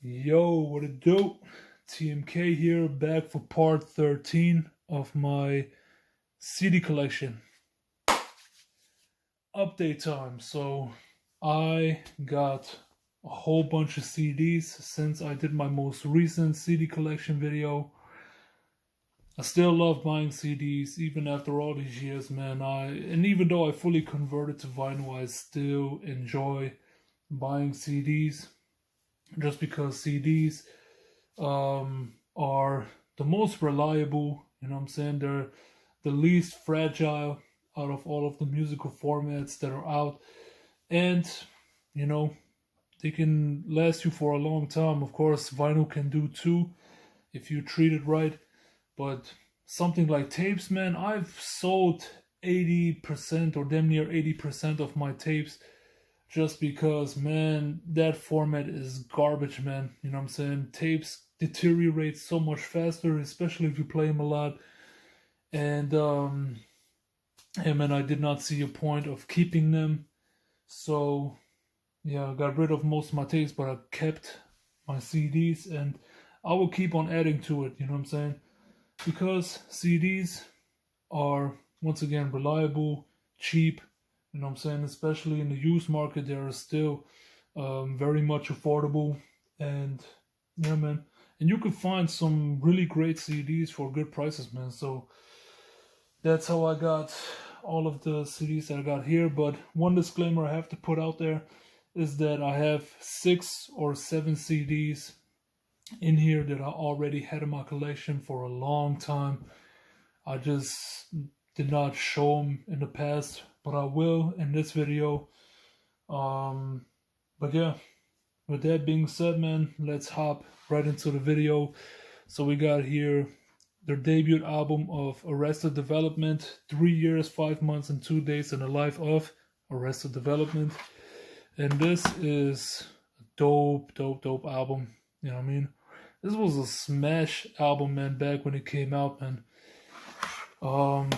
Yo, what it do? TMK here, back for part 13 of my CD collection. Update time. So, I got a whole bunch of CDs since I did my most recent CD collection video. I still love buying CDs even after all these years, man. And even though I fully converted to vinyl, I still enjoy buying CDs just because CDs are the most reliable, you know what I'm saying? They're the least fragile out of all of the musical formats that are out. And, you know, they can last you for a long time. Of course, vinyl can do too if you treat it right. But something like tapes, man, I've sold 80% or damn near 80% of my tapes just because, man, that format is garbage, man. You know what I'm saying? Tapes deteriorate so much faster, especially if you play them a lot. And, yeah, man, I did not see a point of keeping them. So, yeah, I got rid of most of my tapes, but I kept my CDs and I will keep on adding to it, you know what I'm saying? Because CDs are, once again, reliable, cheap, you know what I'm saying? Especially in the used market, they are still very much affordable. And yeah, man. And you can find some really great CDs for good prices, man. So that's how I got all of the CDs that I got here. But one disclaimer I have to put out there is that I have 6 or 7 CDs in here that I already had in my collection for a long time. I just did not show them in the past, but I will in this video. But yeah, with that being said, man, let's hop right into the video. So we got here their debut album of Arrested Development, 3 years, 5 months, and 2 days in the life of Arrested Development. And this is a dope album. You know what I mean? This was a smash album, man, back when it came out, man. Won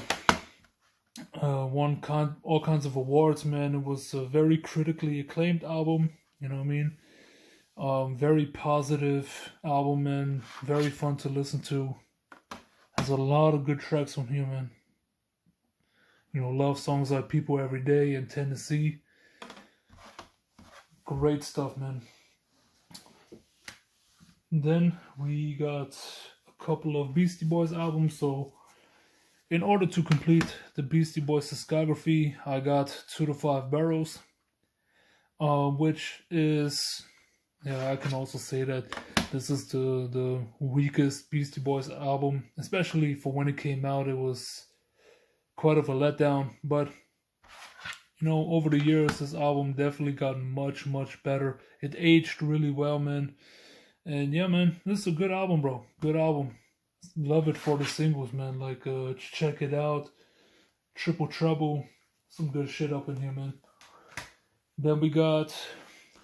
all kinds of awards, man. It was a very critically acclaimed album, you know what I mean? Very positive album, man. Very fun to listen to. Has a lot of good tracks on here, man. You know, love songs like People Every Day and Tennessee. Great stuff, man. Then we got a couple of Beastie Boys albums. So in order to complete the Beastie Boys discography, I got 2 to 5 Boroughs, which is, yeah, I can also say that this is the weakest Beastie Boys album, especially for when it came out. It was quite of a letdown, but you know, over the years, this album definitely got much better. It aged really well, man. And yeah, man, this is a good album, bro. Good album. Love it for the singles, man. Like, Check It Out, Triple Trouble. Some good shit up in here, man. Then we got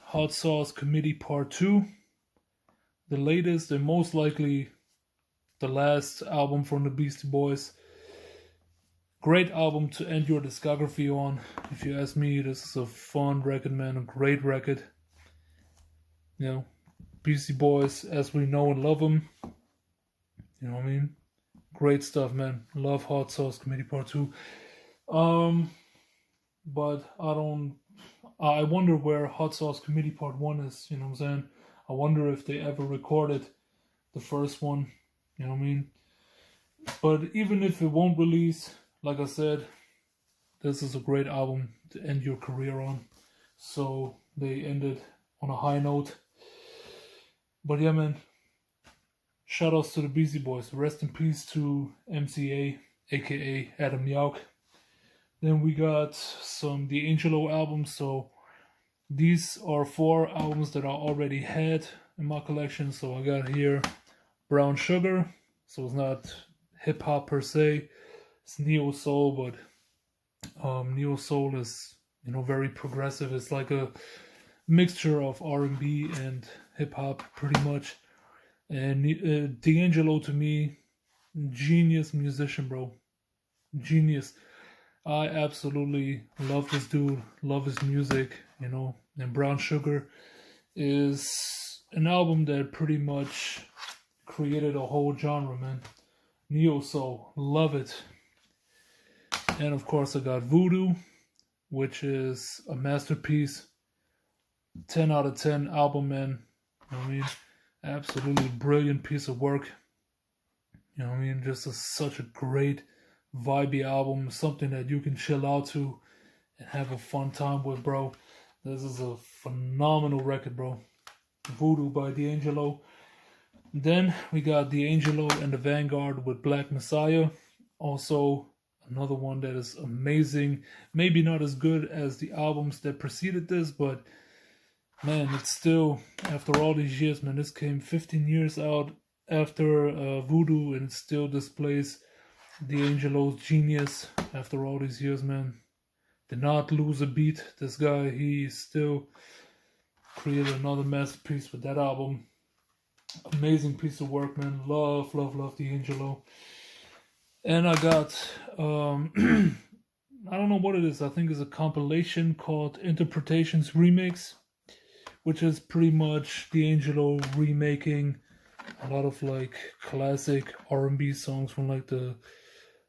Hot Sauce Committee Part 2. The latest and most likely the last album from the Beastie Boys. Great album to end your discography on. If you ask me, this is a fun record, man. A great record. You know, Beastie Boys as we know and love them. You know what I mean? Great stuff, man. Love Hot Sauce Committee Part 2. But I wonder where Hot Sauce Committee Part 1 is, you know what I'm saying? I wonder if they ever recorded the first one, you know what I mean? But even if it won't release, like I said, this is a great album to end your career on. So they ended on a high note. But yeah, man, shout outs to the Beastie Boys. Rest in peace to MCA, aka Adam Yauch. Then we got some D'Angelo albums. So these are 4 albums that I already had in my collection. So I got here Brown Sugar. So it's not hip hop per se. It's neo soul, but neo soul is, you know, very progressive. It's like a mixture of R&B and hip hop, pretty much. And D'Angelo, to me, genius musician, bro. Genius. I absolutely love this dude. Love his music, you know. And Brown Sugar is an album that pretty much created a whole genre, man. Neo Soul, love it. And of course, I got Voodoo, which is a masterpiece. 10 out of 10 album, man. You know what I mean? Absolutely brilliant piece of work. You know what I mean? Just such a great, vibey album. Something that you can chill out to and have a fun time with, bro. This is a phenomenal record, bro. Voodoo by D'Angelo. Then we got D'Angelo and the Vanguard with Black Messiah. Also, another one that is amazing. Maybe not as good as the albums that preceded this, but man, it's still, after all these years, man, this came 15 years out after Voodoo, and it still displays D'Angelo's genius after all these years, man. Did not lose a beat. This guy, he still created another masterpiece with that album. Amazing piece of work, man. Love D'Angelo. And I got, I don't know what it is. I think it's a compilation called Interpretations Remakes, which is pretty much D'Angelo remaking a lot of like classic R&B songs from like the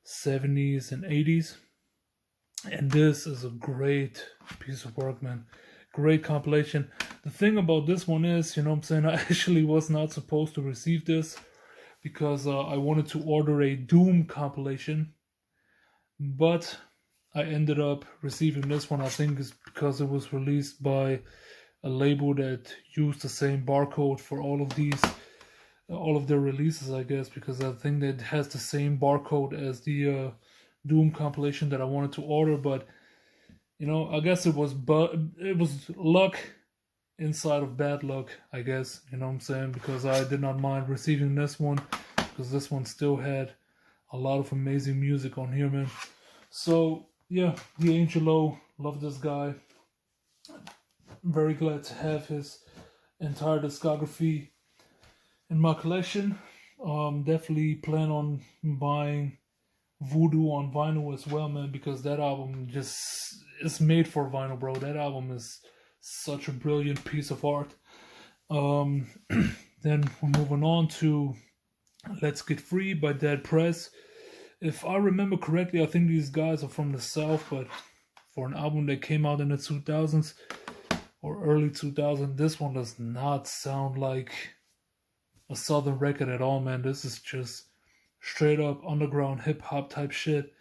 70s and 80s. And this is a great piece of work, man. Great compilation. The thing about this one is, you know what I'm saying, I actually was not supposed to receive this because I wanted to order a Doom compilation. But I ended up receiving this one. I think it's because it was released by a label that used the same barcode for all of their releases, I guess, because I think that has the same barcode as the Doom compilation that I wanted to order. But you know, I guess it was luck inside of bad luck, I guess, you know what I'm saying, because I did not mind receiving this one, because this one still had a lot of amazing music on here, man. So yeah, D'Angelo, love this guy. Very glad to have his entire discography in my collection. Definitely plan on buying Voodoo on vinyl as well, man, because that album just is made for vinyl, bro. That album is such a brilliant piece of art. Then we're moving on to Let's Get Free by Dead Prez. If I remember correctly, I think these guys are from the South, but for an album that came out in the 2000s or early 2000s, this one does not sound like a Southern record at all, man. This is just straight up underground hip hop type shit.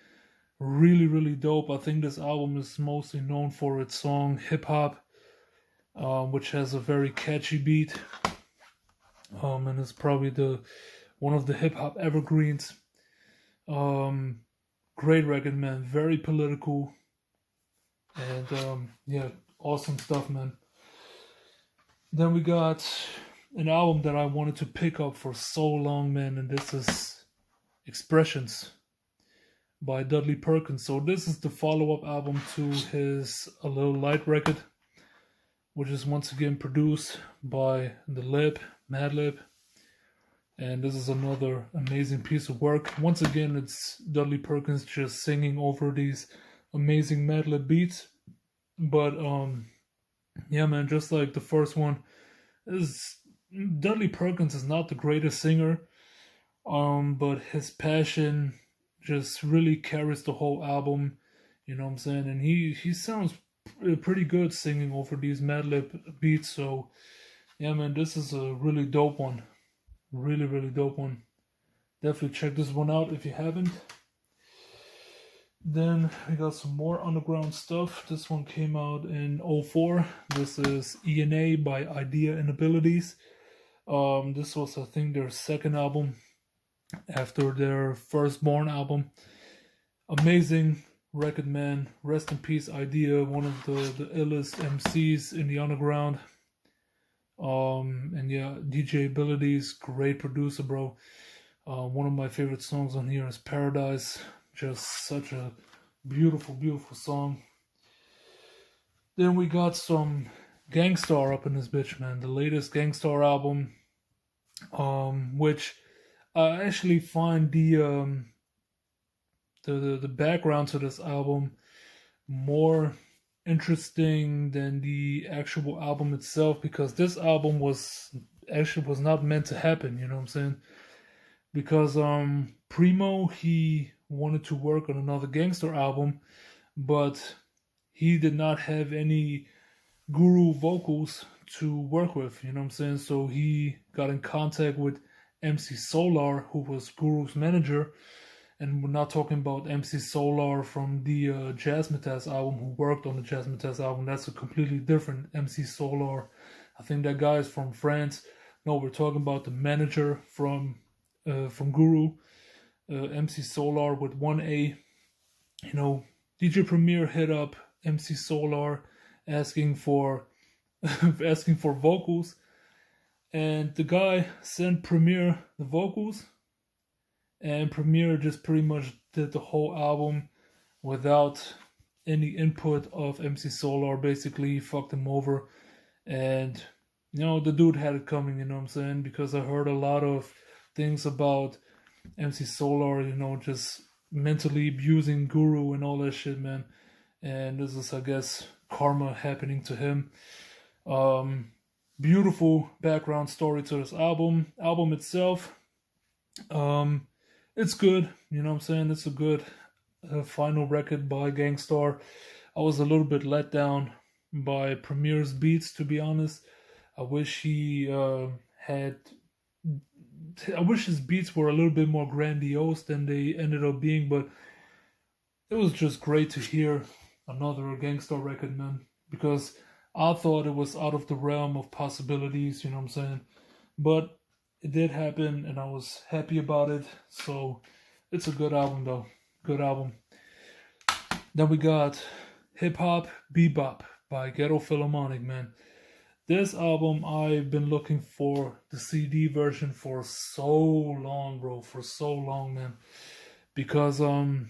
Really, really dope. I think this album is mostly known for its song Hip Hop, which has a very catchy beat. And it's probably one of the hip hop evergreens. Great record, man. Very political. And yeah, awesome stuff, man. Then we got an album that I wanted to pick up for so long, man, and this is Expressions by Dudley Perkins. So this is the follow-up album to his A Little Light record, which is once again produced by the Lib, Madlib. And this is another amazing piece of work. Once again, it's Dudley Perkins just singing over these amazing Madlib beats. But yeah, man, just like the first one, Dudley Perkins is not the greatest singer, but his passion just really carries the whole album, you know what I'm saying? And he sounds pretty good singing over these Madlib beats. So yeah, man, this is a really dope one. Really, really dope one. Definitely check this one out if you haven't. Then we got some more underground stuff. This one came out in 2004. This is Eyedea by Eyedea Abilities. This was, I think, their second album after their Firstborn album. Amazing record, man. Rest in peace, Eyedea, one of the illest MCs in the underground. And yeah, DJ Abilities, great producer, bro. One of my favorite songs on here is Paradise. Just such a beautiful, beautiful song. Then we got some Gangstar up in this bitch, man. The latest Gangstar album, which I actually find the background to this album more interesting than the actual album itself, because this album was not meant to happen, you know what I'm saying? Because Primo, he wanted to work on another gangster album, but he did not have any Guru vocals to work with, you know what I'm saying? So he got in contact with MC Solar, who was Guru's manager, and we're not talking about MC Solar from the Jazzmatazz album, who worked on the Jazzmatazz album. That's a completely different MC Solar. I think that guy is from France. No, we're talking about the manager from Guru, MC Solar with 1A. You know, DJ Premier hit up MC Solar asking for asking for vocals, and the guy sent Premier the vocals, and Premier just pretty much did the whole album without any input of MC Solar. Basically fucked him over, and you know, the dude had it coming, you know what I'm saying? Because I heard a lot of things about MC Solar, you know, just mentally abusing Guru and all that shit, man. And this is, I guess, karma happening to him. Beautiful background story to this album. Album itself, it's good, you know what I'm saying? It's a good final record by Gang Starr. I was a little bit let down by Premier's beats, to be honest. I wish he I wish his beats were a little bit more grandiose than they ended up being, but it was just great to hear another Gang Starr record, man, because I thought it was out of the realm of possibilities, you know what I'm saying? But it did happen, and I was happy about it. So it's a good album, though. Good album. Then we got Hip Hop Be-Bop by Ghetto Philharmonic, man. This album, I've been looking for the CD version for so long, bro. For so long, man. Because I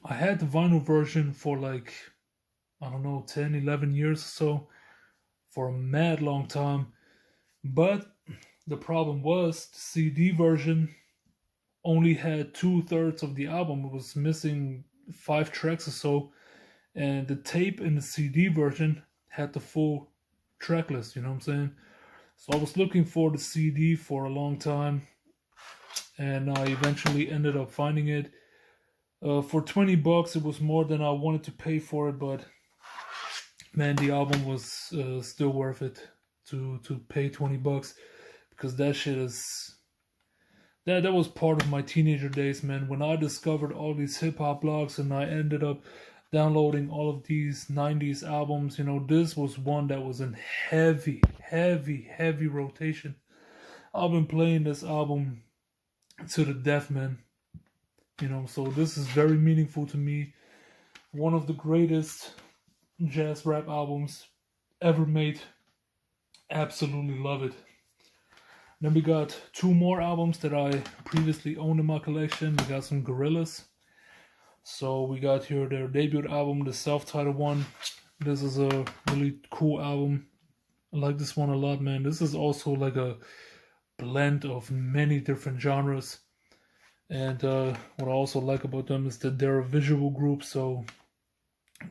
had the vinyl version for like, I don't know, 10, 11 years or so. For a mad long time. But the problem was the CD version only had 2/3 of the album. It was missing 5 tracks or so. And the tape in the CD version had the full track list, you know what I'm saying? So I was looking for the CD for a long time, and I eventually ended up finding it. For $20, it was more than I wanted to pay for it, but man, the album was still worth it to pay $20, because that shit is that was part of my teenager days, man. When I discovered all these hip hop blogs and I ended up downloading all of these 90s albums, you know, this was one that was in heavy rotation. I've been playing this album to the death, man. You know, so this is very meaningful to me. One of the greatest jazz rap albums ever made. Absolutely love it. Then we got 2 more albums that I previously owned in my collection. We got some Guerillas. So we got here their debut album, the self-titled one. This is a really cool album. I like this one a lot, man. This is also like a blend of many different genres. And what I also like about them is that they're a visual group, so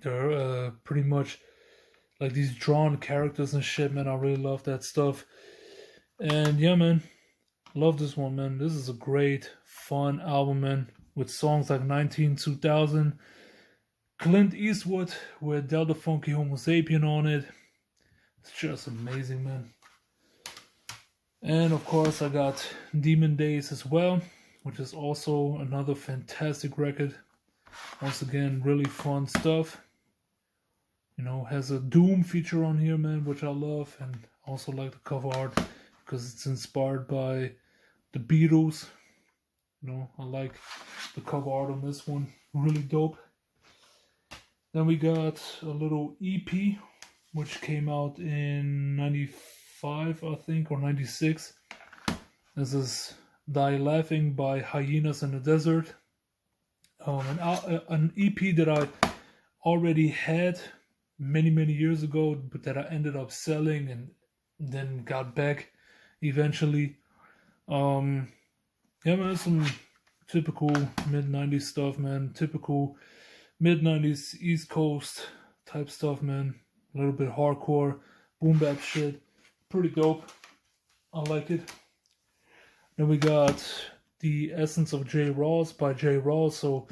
they're pretty much like these drawn characters and shit, man. I really love that stuff. And yeah, man, love this one, man. This is a great, fun album, man, with songs like 192000, Clint Eastwood with Del the Funky Homo Sapien on it. It's just amazing, man. And of course, I got Demon Days as well, which is also another fantastic record. Once again, really fun stuff. You know, has a Doom feature on here, man, which I love. And also like the cover art because it's inspired by the Beatles. You know, I like the cover art on this one. Really dope. Then we got a little EP, which came out in 95, I think, or 96. This is Die Laughing by Hyenas in the Desert. An EP that I already had many years ago, but that I ended up selling and then got back eventually. Yeah, man, some typical mid-90s stuff, man. Typical mid-90s East Coast type stuff, man. A little bit hardcore, boom bap shit. Pretty dope. I like it. Then we got The Essence of J. Rawls by J. Rawls. So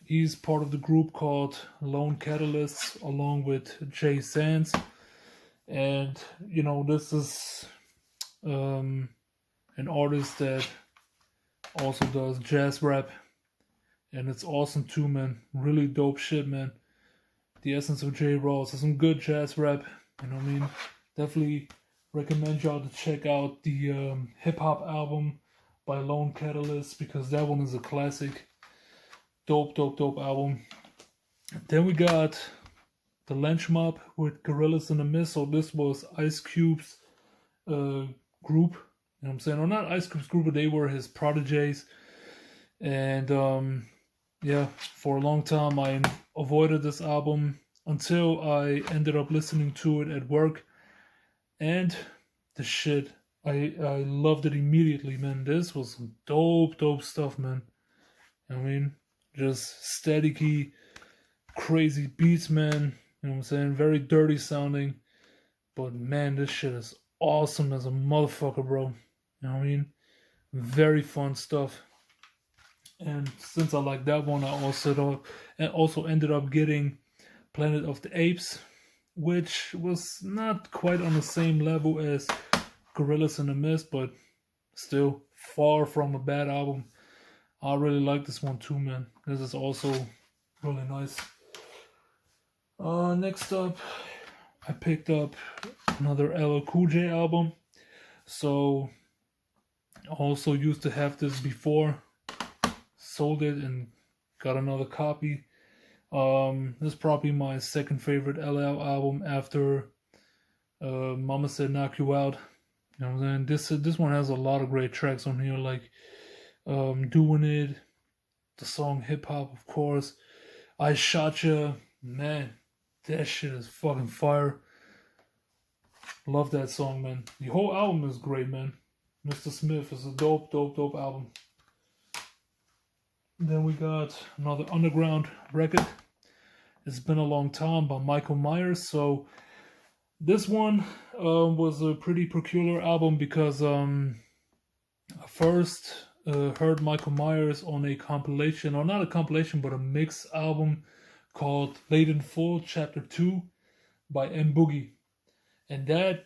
he's part of the group called Lone Catalysts along with Jay Sands. And, you know, this is an artist that also does jazz rap. And it's awesome too, man. Really dope shit, man. The Essence of J. Rawls is some good jazz rap. You know what I mean? Definitely recommend y'all to check out the hip hop album by Lone Catalyst, because that one is a classic. Dope album. Then we got the Lench Mob with Guerillas in the Mist. So this was Ice Cube's group. You know what I'm saying? Or not Ice Cube's group, but they were his proteges. And yeah, for a long time I avoided this album until I ended up listening to it at work. And the shit, I loved it immediately, man. This was some dope stuff, man. I mean, just steady key, crazy beats, man. You know what I'm saying? Very dirty sounding. But man, this shit is awesome as a motherfucker, bro. You know what I mean? Very fun stuff. And since I like that one, I also ended up getting Planet of the Apes, which was not quite on the same level as Gorillas in the Mist, but still far from a bad album. I really like this one too, man. This is also really nice. Next up, I picked up another LL Cool J album. So I also used to have this before. Sold it and got another copy. This is probably my second favorite LL album after Mama Said Knock You Out. You know what I'm saying? This one has a lot of great tracks on here, like Doing It, the song Hip Hop, of course. I Shot Ya, man, that shit is fucking fire. Love that song, man. The whole album is great, man. Mr. Smith is a dope album. Then we got another underground record. It's Been a Long Time by Myers. So this one was a pretty peculiar album because I first heard Myers on a compilation, or not a compilation, but a mix album called Late in Full Chapter 2 by M Boogie. And that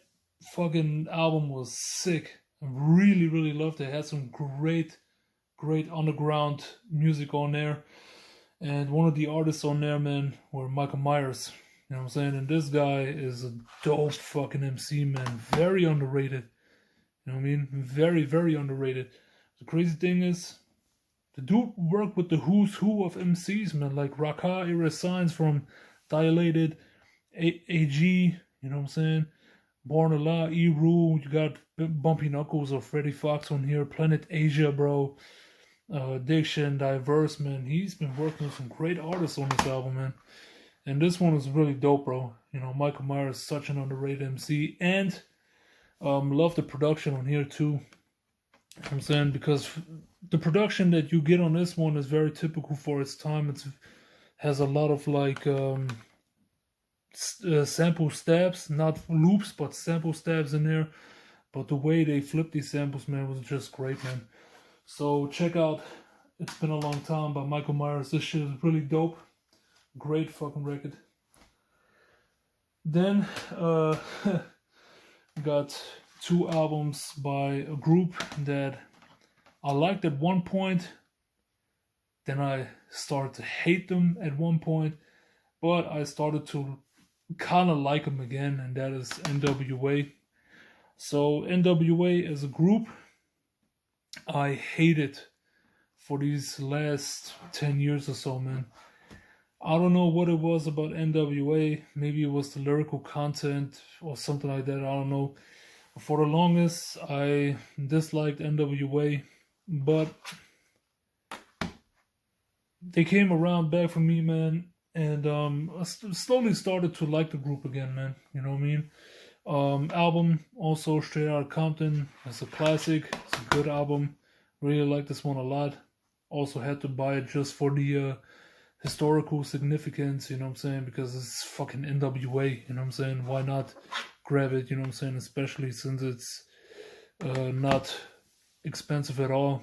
fucking album was sick. I really loved it. It had some great underground music on there. And one of the artists on there, man, were Myers. You know what I'm saying? And this guy is a dope fucking MC, man. Very underrated. You know what I mean? Very underrated. The crazy thing is, the dude worked with the who's who of MCs, man. Like Raka Era Signs from Dilated, AG, you know what I'm saying? Born Allah, E-Rule, you got Bumpy Knuckles or Freddie Fox on here, Planet Asia, bro. Diction, Diverse, man. He's been working with some great artists on this album, man. And this one is really dope, bro. You know, Myers is such an underrated MC. And love the production on here too. You know what I'm saying? Because the production that you get on this one is very typical for its time. It has a lot of like sample stabs, not loops, but sample stabs in there. But the way they flip these samples, man, was just great, man. So check out It's Been a Long Time by Myers. This shit is really dope. Great fucking record. Then got two albums by a group that I liked at one point. Then I started to hate them at one point. But I started to kind of like them again, and that is NWA. So NWA as a group, I hate it for these last 10 years or so, man. I don't know what it was about NWA. Maybe it was the lyrical content or something like that. I don't know. For the longest, I disliked NWA, but they came around back for me, man. And I slowly started to like the group again, man. You know what I mean? Album, also Straight Outta Compton. It's a classic. It's a good album. Really like this one a lot. Also had to buy it just for the historical significance, you know what I'm saying? Because it's fucking NWA, you know what I'm saying? Why not grab it, you know what I'm saying? Especially since it's not expensive at all.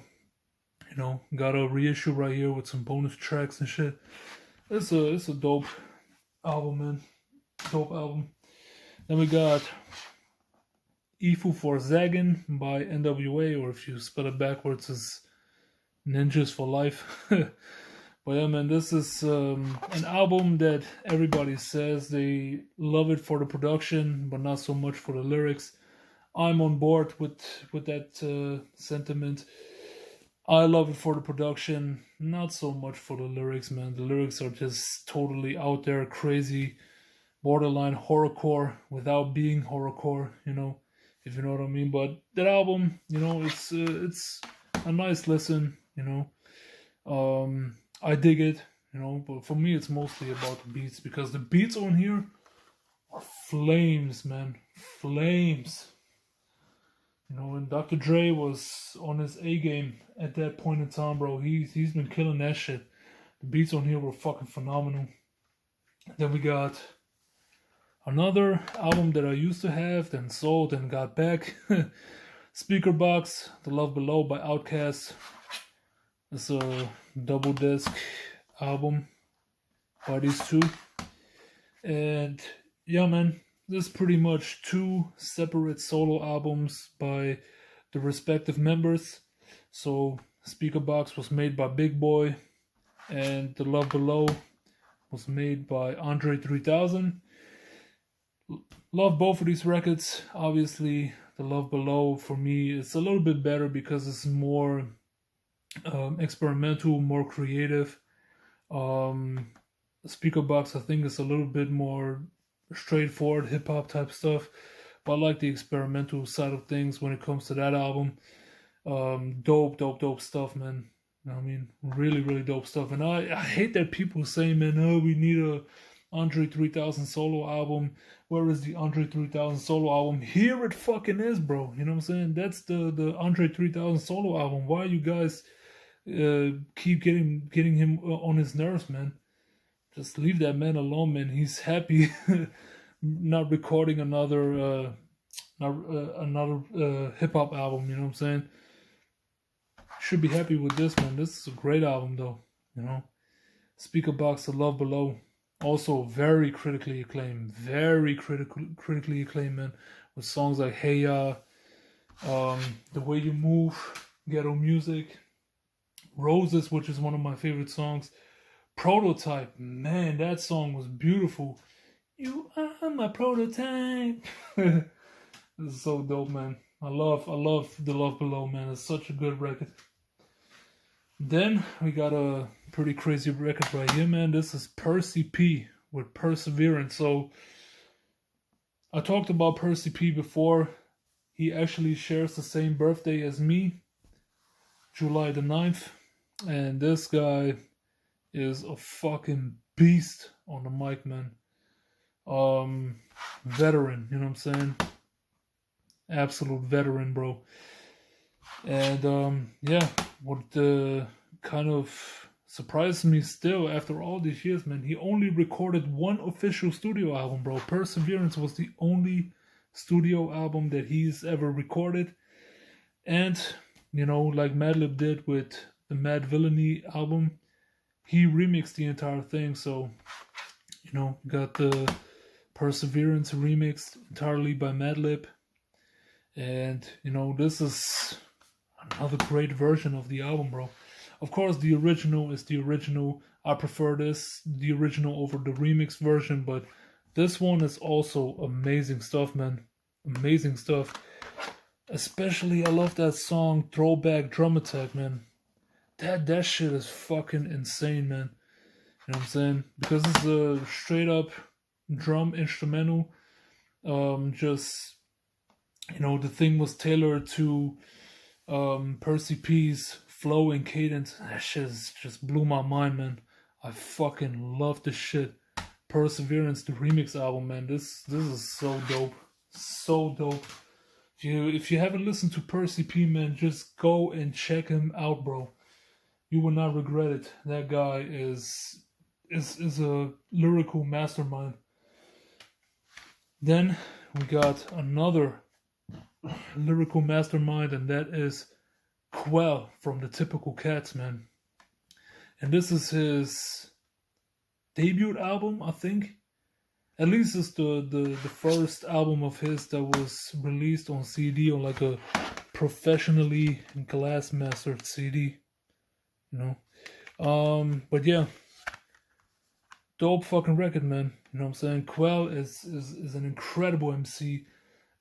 You know, got a reissue right here with some bonus tracks and shit. It's a dope album, man. Dope album. Then we got Ifu for Zaggin by NWA, or if you spell it backwards, it's Ninjas for Life. But yeah, man, this is an album that everybody says they love it for the production, but not so much for the lyrics. I'm on board with that sentiment. I love it for the production, not so much for the lyrics, man. The lyrics are just totally out there, crazy, borderline horrorcore without being horrorcore, you know, if you know what I mean. But that album, you know, it's a nice listen, you know. I dig it, you know, but for me, it's mostly about the beats, because the beats on here are flames, man, flames. You know, and Dr. Dre was on his A game at that point in time, bro. He's been killing that shit. The beats on here were fucking phenomenal. Then we got another album that I used to have, then sold and got back. Speaker Box, The Love Below by Outkast. It's a double disc album by these two. And yeah, man, this is pretty much two separate solo albums by the respective members. So Speaker Box was made by Big Boy, and The Love Below was made by Andre 3000. Love both of these records. Obviously, The Love Below for me is a little bit better because it's more experimental, more creative. Speaker Box, I think, is a little bit more straightforward hip hop type stuff, but I like the experimental side of things when it comes to that album. Dope stuff, man. You know what I mean, really dope stuff. And I hate that people say, man, oh, we need a Andre 3000 solo album. Where is the Andre 3000 solo album? Here it fucking is, bro. You know what I'm saying? That's the Andre 3000 solo album. Why you guys keep getting him on his nerves, man? Just leave that man alone, man. He's happy not recording another hip hop album. You know what I'm saying? Should be happy with this, man. This is a great album, though. You know, Speaker Box, The Love Below, also very critically acclaimed. Very critically acclaimed, man. With songs like Hey Ya, The Way You Move, Ghetto Music, Roses, which is one of my favorite songs. Prototype, man, that song was beautiful. You are my prototype. This is so dope, man. I love The Love Below, man. It's such a good record. Then we got a pretty crazy record right here, man. This is Percy P with Perseverance. So I talked about Percy P before. He actually shares the same birthday as me, July the 9th. And this guy is a fucking beast on the mic, man. Veteran, you know what I'm saying? Absolute veteran, bro. And yeah, what kind of surprises me still after all these years, man, he only recorded one official studio album, bro. Perseverance was the only studio album that he's ever recorded. And, you know, like Madlib did with the Mad Villainy album, he remixed the entire thing. So, you know, got the Perseverance remixed entirely by Madlib. And, you know, this is another great version of the album, bro. Of course, the original is the original. I prefer the original over the remix version, but this one is also amazing stuff, man. Amazing stuff. Especially, I love that song, Throwback Drum Attack, man. That shit is fucking insane, man. You know what I'm saying? Because it's a straight up drum instrumental. Just, you know, the thing was tailored to Percy P's flow and cadence. That shit just blew my mind, man. I fucking love this shit. Perseverance, the remix album, man. This is so dope. So dope. If you haven't listened to Percy P, man, just go and check him out, bro. You will not regret it. That guy is is a lyrical mastermind. Then we got another lyrical mastermind, and that is Quell from the Typical Cats, man. And this is his debut album, I think. At least it's the first album of his that was released on CD, on like a professionally glass mastered CD, you know. But yeah, dope fucking record, man. You know what I'm saying? Quell is an incredible MC,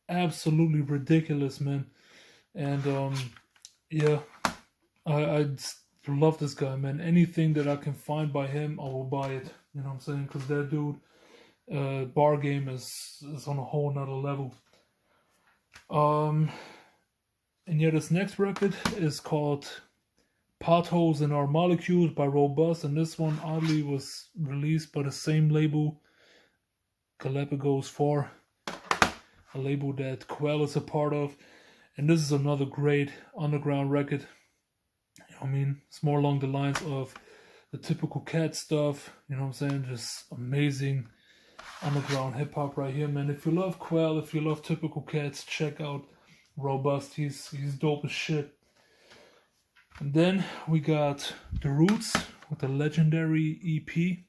absolutely ridiculous, man. And yeah, I love this guy, man. Anything that I can find by him, I will buy it. You know what I'm saying? Because that dude, bar game is on a whole nother level. And yeah, this next record is called Potholes in Our Molecules by Robust, and this one oddly was released by the same label, Galapagos 4, a label that Quell is a part of. And this is another great underground record. You know what I mean? It's more along the lines of the Typical Cat stuff. You know what I'm saying? Just amazing underground hip hop right here, man. If you love Quell, if you love Typical Cats, check out Robust. He's dope as shit. And then we got The Roots with the legendary EP.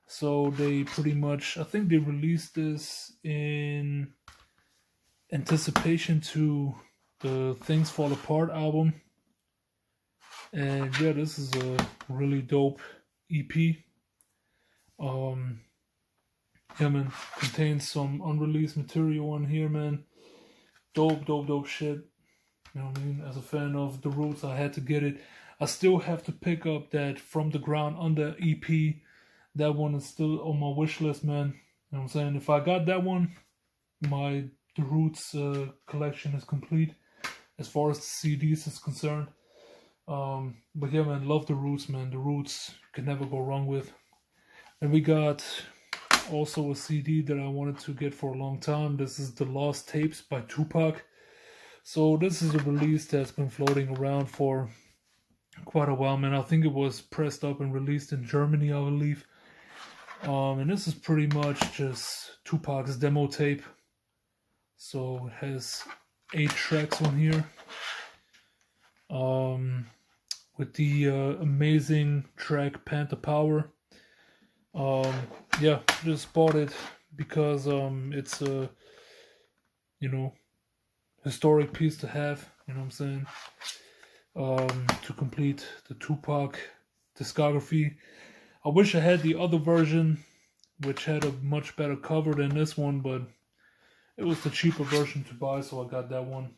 So they pretty much, I think they released this in anticipation to the Things Fall Apart album. And yeah, this is a really dope EP. Yeah, man, contains some unreleased material on here, man. Dope shit. You know what I mean? As a fan of The Roots, I had to get it. I still have to pick up that From the Ground Under EP. That one is still on my wish list, man. You know what I'm saying? If I got that one, my The Roots collection is complete as far as the CDs is concerned. But yeah, man, love The Roots, man. The Roots can never go wrong with. And we got also a CD that I wanted to get for a long time. This is The Lost Tapes by Tupac. So this is a release that's been floating around for quite a while, man. I think it was pressed up and released in Germany, I believe. And this is pretty much just Tupac's demo tape. So it has 8 tracks on here. With the amazing track Panther Power. Yeah, just bought it because it's a, you know, historic piece to have, you know what I'm saying, to complete the Tupac discography. I wish I had the other version, which had a much better cover than this one, but it was the cheaper version to buy, so I got that one.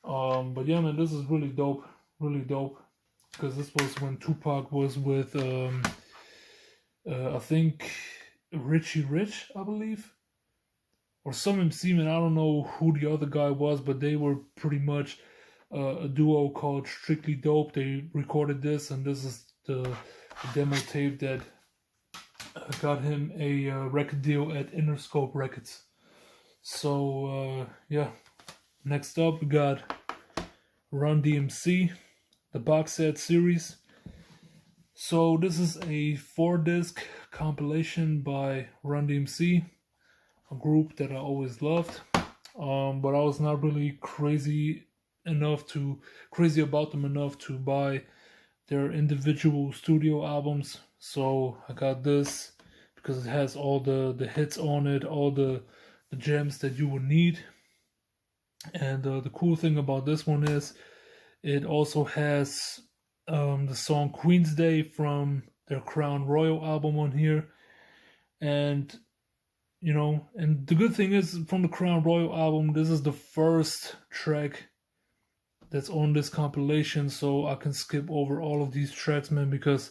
But yeah, man, this is really dope, because this was when Tupac was with, I think, Richie Rich, I believe. Or some MC, man, I don't know who the other guy was, but they were pretty much a duo called Strictly Dope. They recorded this, and this is the demo tape that got him a record deal at Interscope Records. So, yeah. Next up, we got Run DMC, the box set series. So this is a 4-disc compilation by Run DMC, a group that I always loved, but I was not really crazy about them enough to buy their individual studio albums. So I got this because it has all the hits on it, all the gems that you would need. And the cool thing about this one is it also has the song Queen's Day from their Crown Royal album on here. And you know, and the good thing is, from the Crown Royal album, this is the first track that's on this compilation, so I can skip over all of these tracks, man, because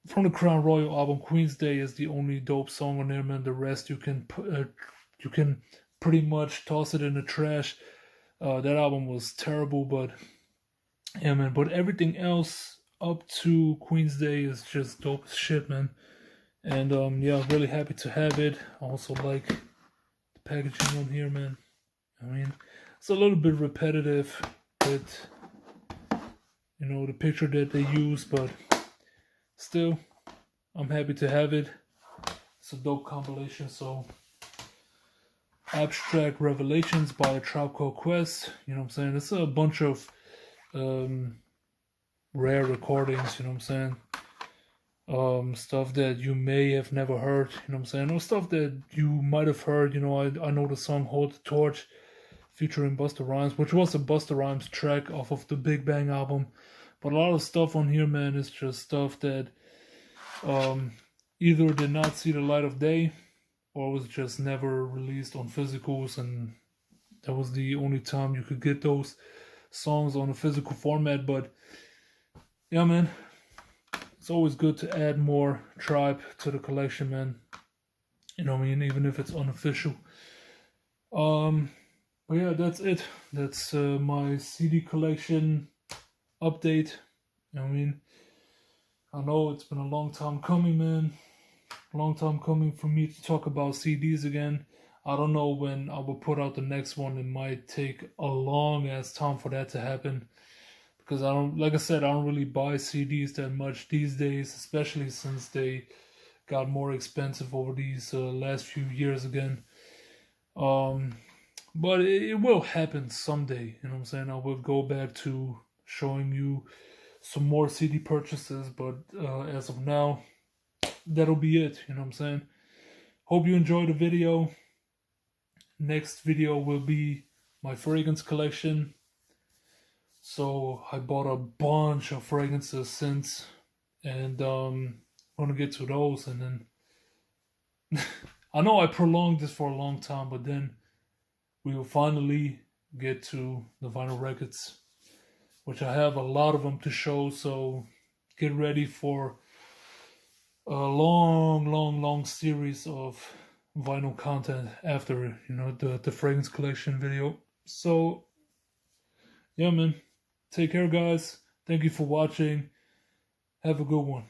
from the Crown Royal album, Queen's Day is the only dope song on there, man. The rest you can pretty much toss it in the trash. That album was terrible, but yeah, man. But everything else up to Queen's Day is just dope as shit, man. And yeah, I'm really happy to have it. I also like the packaging on here, man. I mean, it's a little bit repetitive with, you know, the picture that they use, but still, I'm happy to have it. It's a dope compilation. So Abstract Revelations by A Tribe Called Quest. You know what I'm saying? It's a bunch of rare recordings, you know what I'm saying? Stuff that you may have never heard, you know what I'm saying? Or stuff that you might have heard, you know, I know the song Hold the Torch featuring Busta Rhymes, which was a Busta Rhymes track off of the Big Bang album. But a lot of stuff on here, man, is just stuff that either did not see the light of day or was just never released on physicals, and that was the only time you could get those songs on a physical format. But yeah, man, it's always good to add more Tribe to the collection, man. You know what I mean? Even if it's unofficial. But yeah, that's it. That's my CD collection update. You know what I mean? I know it's been a long time coming, man. A long time coming for me to talk about CDs again. I don't know when I will put out the next one. It might take a long ass time for that to happen. Because I don't, like I said, I don't really buy CDs that much these days, especially since they got more expensive over these last few years again. But it will happen someday, you know what I'm saying? I will go back to showing you some more CD purchases, but as of now, that'll be it, you know what I'm saying? Hope you enjoyed the video. Next video will be my fragrance collection. So I bought a bunch of fragrances since, and I'm gonna get to those, and then I know I prolonged this for a long time, but then we will finally get to the vinyl records, which I have a lot of them to show. So get ready for a long series of vinyl content after, you know, the fragrance collection video. So yeah, man. Take care, guys. Thank you for watching. Have a good one.